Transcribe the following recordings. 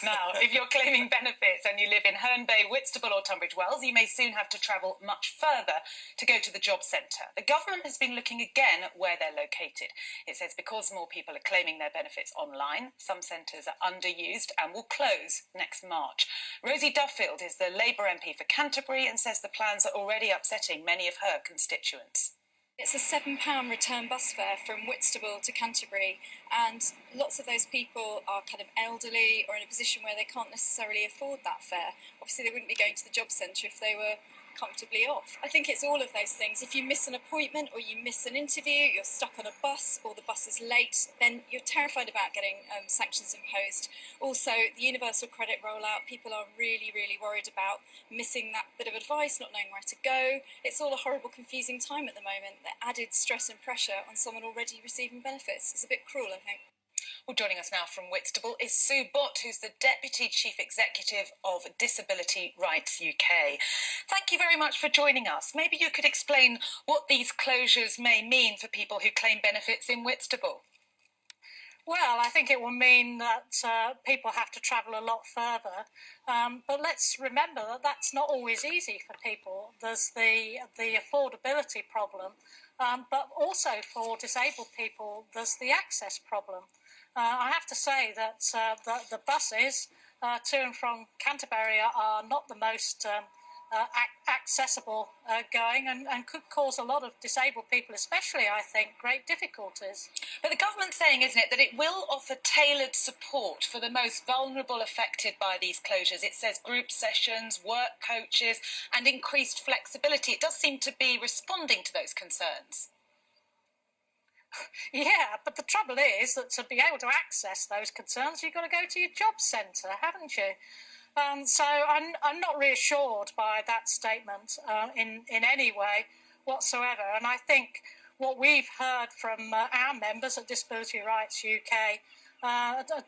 Now, if you're claiming benefits and you live in Herne Bay, Whitstable or Tunbridge Wells, you may soon have to travel much further to go to the job centre. The government has been looking again at where they're located. It says because more people are claiming their benefits online, some centres are underused and will close next March. Rosie Duffield is the Labour MP for Canterbury and says the plans are already upsetting many of her constituents. It's a £7 return bus fare from Whitstable to Canterbury, and lots of those people are kind of elderly or in a position where they can't necessarily afford that fare. Obviously, they wouldn't be going to the job centre if they were comfortably off. I think it's all of those things. If you miss an appointment or you miss an interview, you're stuck on a bus or the bus is late, then you're terrified about getting sanctions imposed. Also, the universal credit rollout, people are really, really worried about missing that bit of advice, not knowing where to go. It's all a horrible, confusing time at the moment. The added stress and pressure on someone already receiving benefits. It's a bit cruel, I think. Well, joining us now from Whitstable is Sue Bott, who's the Deputy Chief Executive of Disability Rights UK. Thank you very much for joining us. Maybe you could explain what these closures may mean for people who claim benefits in Whitstable. Well, I think it will mean that people have to travel a lot further. But let's remember that that's not always easy for people. There's the affordability problem, but also for disabled people, there's the access problem. I have to say that the buses to and from Canterbury are not the most accessible going and could cause a lot of disabled people, especially, I think, great difficulties. But the government's saying, isn't it, that it will offer tailored support for the most vulnerable affected by these closures. It says group sessions, work coaches and increased flexibility. It does seem to be responding to those concerns. Yeah, but the trouble is that to be able to access those concerns, you've got to go to your job centre, haven't you? So I'm not reassured by that statement in any way whatsoever. And I think what we've heard from our members at Disability Rights UK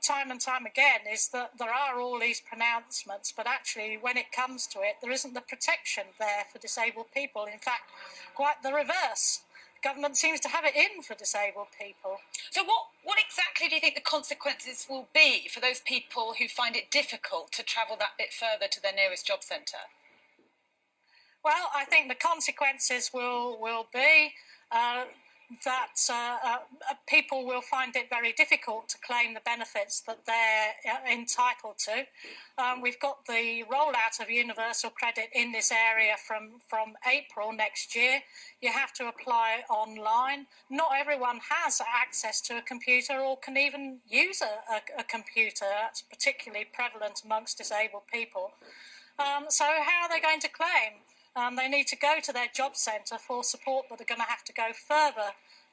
time and time again is that there are all these pronouncements, but actually when it comes to it, there isn't the protection there for disabled people. In fact, quite the reverse. Government seems to have it in for disabled people. So what exactly do you think the consequences will be for those people who find it difficult to travel that bit further to their nearest job centre? Well, I think the consequences will be that people will find it very difficult to claim the benefits that they're entitled to. We've got the rollout of universal credit in this area from April next year. You have to apply online. Not everyone has access to a computer or can even use a computer. That's particularly prevalent amongst disabled people. So how are they going to claim? They need to go to their job centre for support, but they're going to have to go further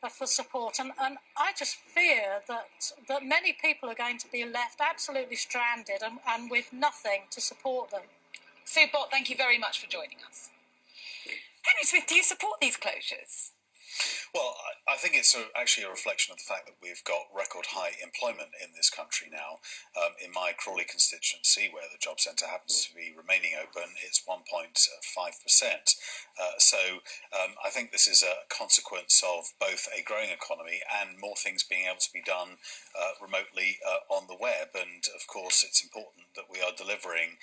for support. And I just fear that many people are going to be left absolutely stranded and with nothing to support them. Sue Bott, thank you very much for joining us. Henry Smith, do you support these closures? Well, I think it's actually a reflection of the fact that we've got record high employment in this country now. In my Crawley constituency, where the job centre happens to be remaining open, it's 1.5%. So I think this is a consequence of both a growing economy and more things being able to be done remotely on the web. And of course, it's important that we are delivering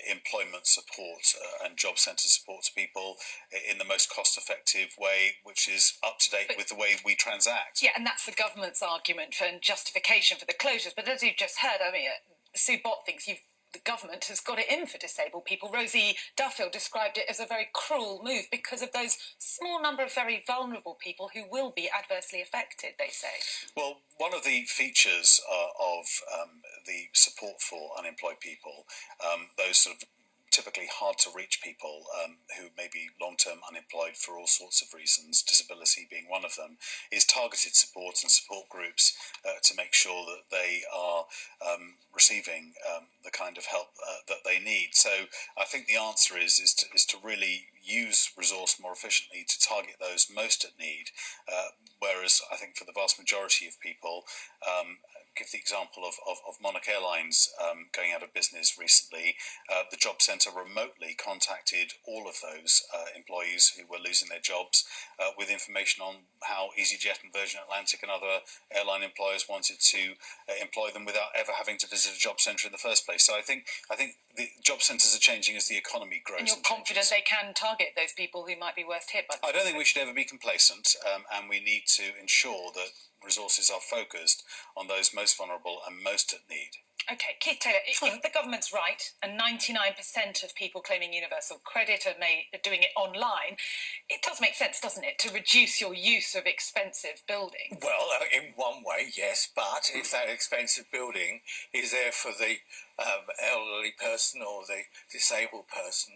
employment support and job centre support to people in the most cost-effective way, which is up to date with the way we transact. Yeah, and that's the government's argument for and justification for the closures. But as you've just heard, I mean, Sue Bott thinks the government has got it in for disabled people. Rosie Duffield described it as a very cruel move because of those small number of very vulnerable people who will be adversely affected, they say. Well, one of the features of the support for unemployed people, those sort of typically hard to reach people who may be long-term unemployed for all sorts of reasons, disability being one of them, is targeted support and support groups to make sure that they are receiving the kind of help that they need. So I think the answer is to really use resource more efficiently to target those most at need, whereas I think for the vast majority of people, give the example of Monarch Airlines going out of business recently. The Job Centre remotely contacted all of those employees who were losing their jobs with information on how EasyJet and Virgin Atlantic and other airline employers wanted to employ them without ever having to visit a job centre in the first place. So I think the job centres are changing as the economy grows. And you're confident they can target those people who might be worst hit by this? I don't think we should ever be complacent, and we need to ensure that resources are focused on those most vulnerable and most at need. Okay, Keith Taylor, if the government's right and 99% of people claiming universal credit are doing it online, it does make sense, doesn't it, to reduce your use of expensive buildings? Well, in one way, yes, but if that expensive building is there for the elderly person or the disabled person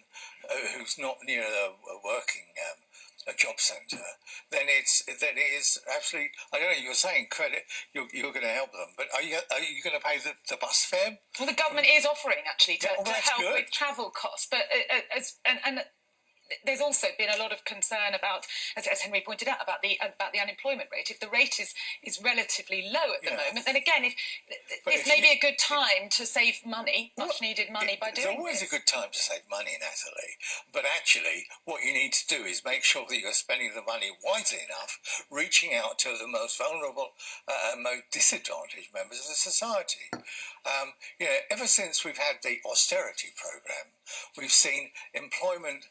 who's not near a working a job centre, then it is absolutely. I don't know. You're saying credit. You're going to help them, but are you going to pay the bus fare? Well, the government is offering actually to help good. with travel costs, but there's also been a lot of concern about, as Henry pointed out, about the unemployment rate. If the rate is relatively low at the moment, then again, this may be a good time to save money, much needed money, by doing It's always a good time to save money, Natalie. But actually, what you need to do is make sure that you're spending the money wisely enough, reaching out to the most vulnerable and most disadvantaged members of the society. Ever since we've had the austerity programme, we've seen employment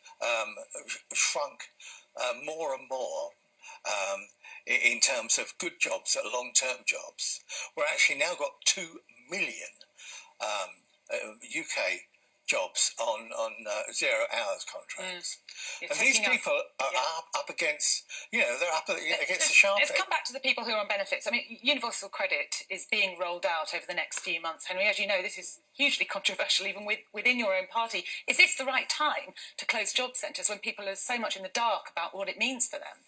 shrunk more and more in terms of good jobs, long-term jobs. We're actually now got 2 million UK jobs on 0 hours contracts. And these people are up against, they're up against the sharp end. Let's come back to the people who are on benefits. I mean, universal credit is being rolled out over the next few months. Henry, as you know, this is hugely controversial even within your own party. Is this the right time to close job centres when people are so much in the dark about what it means for them?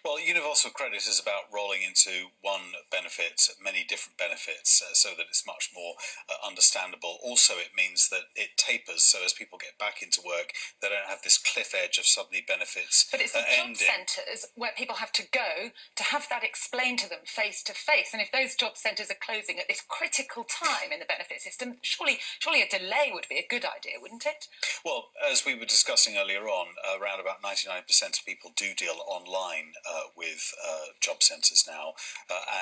Well, universal credit is about rolling into one benefit, many different benefits, so that it's much more understandable. Also, it means that it tapers, so as people get back into work, they don't have this cliff edge of suddenly benefits But it's the job ending. centres where people have to go to have that explained to them face to face. And if those job centres are closing at this critical time in the benefit system, surely a delay would be a good idea, wouldn't it? Well, as we were discussing earlier on, around about 99% of people do deal online with job centres now,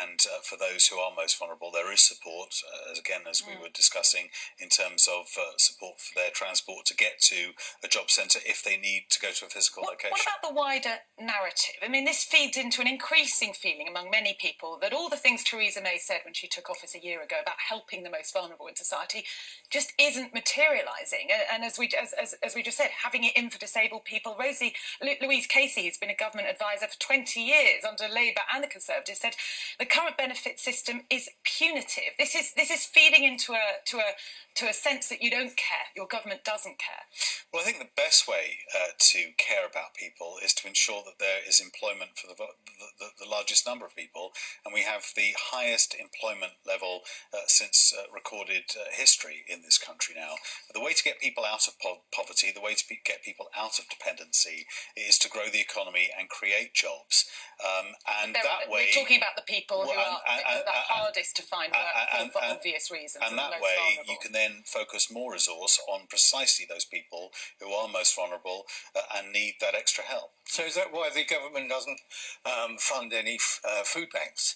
and for those who are most vulnerable, there is support, as we were discussing, in terms of support for their transport to get to a job centre if they need to go to a physical location. What about the wider narrative? I mean, this feeds into an increasing feeling among many people that all the things Theresa May said when she took office a year ago about helping the most vulnerable in society just isn't materialising. And as we just said, having it in for disabled people, Louise Casey, who's been a government advisor for 20 years under Labour and the Conservatives, said the current benefit system is punitive. This is feeding into a sense that you don't care, your government doesn't care. Well, I think the best way to care about people is to ensure that there is employment for the largest number of people, and we have the highest employment level since recorded history in this country now. The way to get people out of poverty, the way to get people out of dependency, is to grow the economy and create jobs. We're talking about the people who are the hardest to find work for obvious reasons. And that way you can then focus more resource on precisely those people who are most vulnerable and need that extra help. So is that why the government doesn't fund any food banks?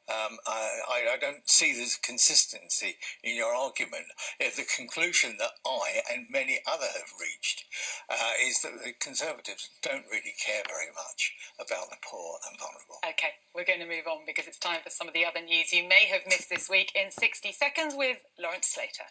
I don't see this consistency in your argument. The conclusion that I and many others have reached is that the Conservatives don't really care very much about the poor and vulnerable. OK, we're going to move on because it's time for some of the other news you may have missed this week in 60 seconds with Lawrence Slater.